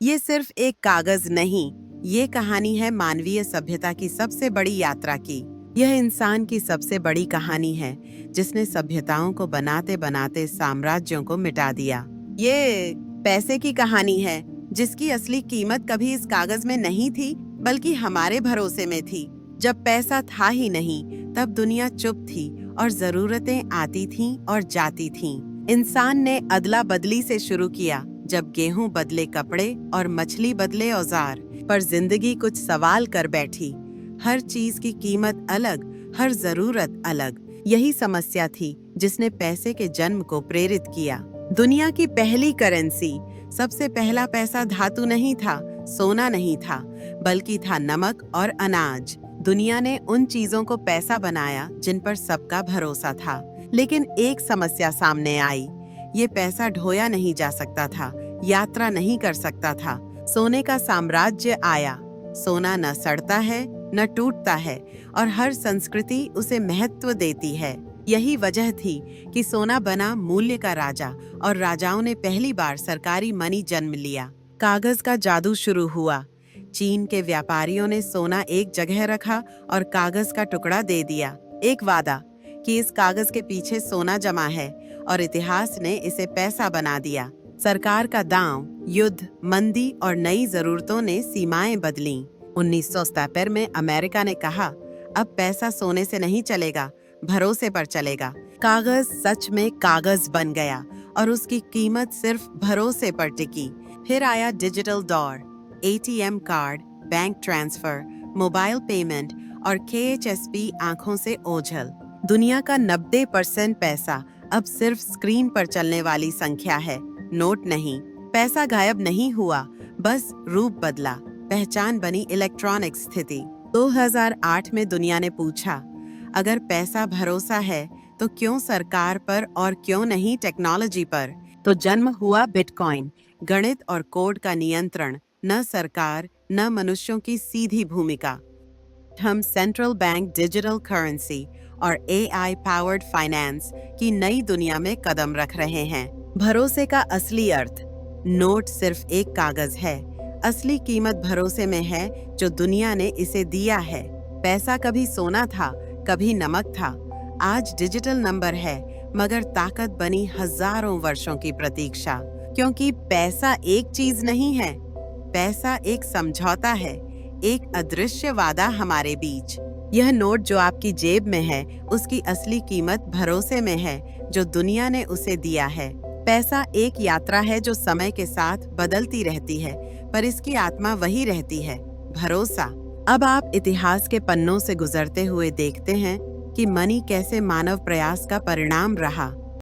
ये सिर्फ एक कागज नहीं, ये कहानी है मानवीय सभ्यता की सबसे बड़ी यात्रा की। यह इंसान की सबसे बड़ी कहानी है, जिसने सभ्यताओं को बनाते बनाते साम्राज्यों को मिटा दिया। ये पैसे की कहानी है, जिसकी असली कीमत कभी इस कागज में नहीं थी, बल्कि हमारे भरोसे में थी। जब पैसा था ही नहीं, तब दुनिया चुप थी और जरूरतें आती थीं और जाती थीं। इंसान ने अदला बदली से शुरू किया, जब गेहूं बदले कपड़े और मछली बदले औजार। पर जिंदगी कुछ सवाल कर बैठी। हर चीज की कीमत अलग, हर जरूरत अलग। यही समस्या थी जिसने पैसे के जन्म को प्रेरित किया। दुनिया की पहली करेंसी, सबसे पहला पैसा धातु नहीं था, सोना नहीं था, बल्कि था नमक और अनाज। दुनिया ने उन चीजों को पैसा बनाया जिन पर सबका भरोसा था। लेकिन एक समस्या सामने आई। ये पैसा ढोया नहीं जा सकता था, यात्रा नहीं कर सकता था। सोने का साम्राज्य आया। सोना न सड़ता है, न टूटता है, और हर संस्कृति उसे महत्व देती है। यही वजह थी कि सोना बना मूल्य का राजा, और राजाओं ने पहली बार सरकारी मनी जन्म लिया। कागज का जादू शुरू हुआ। चीन के व्यापारियों ने सोना एक जगह रखा और कागज का टुकड़ा दे दिया। एक वादा कि इस कागज के पीछे सोना जमा है, और इतिहास ने इसे पैसा बना दिया। सरकार का दांव, युद्ध, मंदी और नई जरूरतों ने सीमाएं बदलीं। 1977 में अमेरिका ने कहा, अब पैसा सोने से नहीं चलेगा, भरोसे पर चलेगा। कागज सच में कागज बन गया, और उसकी कीमत सिर्फ भरोसे पर टिकी। फिर आया डिजिटल दौर। ATM card, bank transfer, mobile payment और KHSP आंखों से ओझल। दुनिया का 90% पैसा अब सिर्फ स्क्रीन पर चलने वाली संख्या है, नोट नहीं। पैसा गायब नहीं हुआ, बस रूप बदला, पहचान बनी इलेक्ट्रॉनिक स्थिति। 2008 में दुनिया ने पूछा, अगर पैसा भरोसा है तो क्यों सरकार पर और क्यों नहीं टेक्नोलॉजी पर? तो जन्म हुआ बिटकॉइन। गणित और कोड का नियंत्रण, न सरकार न मनुष्यों की सीधी भूमिका। हम सेंट्रल बैंक डिजिटल करेंसी और AI पावर्ड फाइनेंस की नई दुनिया में कदम रख रहे हैं। भरोसे का असली अर्थ, नोट सिर्फ एक कागज है, असली कीमत भरोसे में है जो दुनिया ने इसे दिया है। पैसा कभी सोना था, कभी नमक था, आज डिजिटल नंबर है, मगर ताकत बनी हजारों वर्षों की प्रतीक्षा। क्योंकि पैसा एक चीज नहीं है, पैसा एक समझौता है, एक अदृश्य वादा हमारे बीच। यह नोट जो आपकी जेब में है, उसकी असली कीमत भरोसे में है जो दुनिया ने उसे दिया है। पैसा एक यात्रा है जो समय के साथ बदलती रहती है, पर इसकी आत्मा वही रहती है, भरोसा। अब आप इतिहास के पन्नों से गुजरते हुए देखते हैं कि मनी कैसे मानव प्रयास का परिणाम रहा।